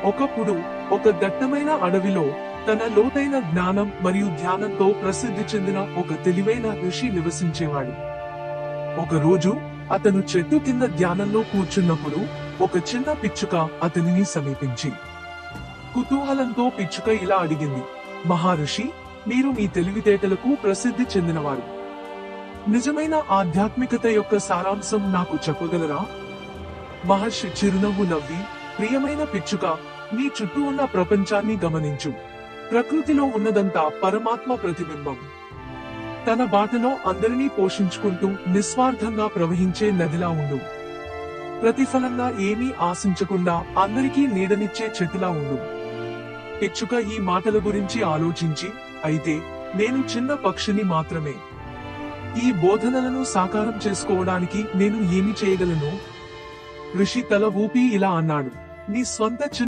ఒకప్పుడు ఒక దట్టమైన అడవిలో తన లోతైన జ్ఞానం మరియు ధ్యానంతో ప్రసిద్ధి చెందిన ఒక తెలివైన ఋషి నివసించేవాడు. ఒకరోజు అతను చెట్టు కింద ధ్యానంలో కూర్చున్నప్పుడు ఒక చిన్న పిచ్చుక అతనిని సమీపించి కుతూహలంతో పిచ్చుక ఇలా అడిగింది, మహర్షి, మీరు మీ తెలివితేటలకు ప్రసిద్ధి చెందినవారు. నిజమైన ఆధ్యాత్మికత యొక్క సారాంశం నాకు చెప్పగలరా? మహర్షి చిరునవ్వు నవ్వి, ప్రియమైన పిచ్చుక, నీ చుట్టూ ఉన్న ప్రపంచాన్ని గమనించు. ప్రకృతిలో ఉన్నదంతా పరమాత్మ ప్రతిబింబం. తన బాటలో అందరినీ పోషించుకుంటూ నిస్వార్థంగా ప్రవహించే నదిలా ఉండు. ప్రతిఫలంగా ఏమీ ఆశించకుండా అందరికీ నీడనిచ్చే చెట్టులా ఉండు. పిచ్చుక ఈ మాటల గురించి ఆలోచించి, అయితే నేను చిన్న పక్షిని మాత్రమే. ఈ బోధనలను సాకారం చేసుకోవడానికి నేను ఏమి చేయగలను? ఋషి తల ఊపి ఇలా అన్నాడు, నీ స్వంత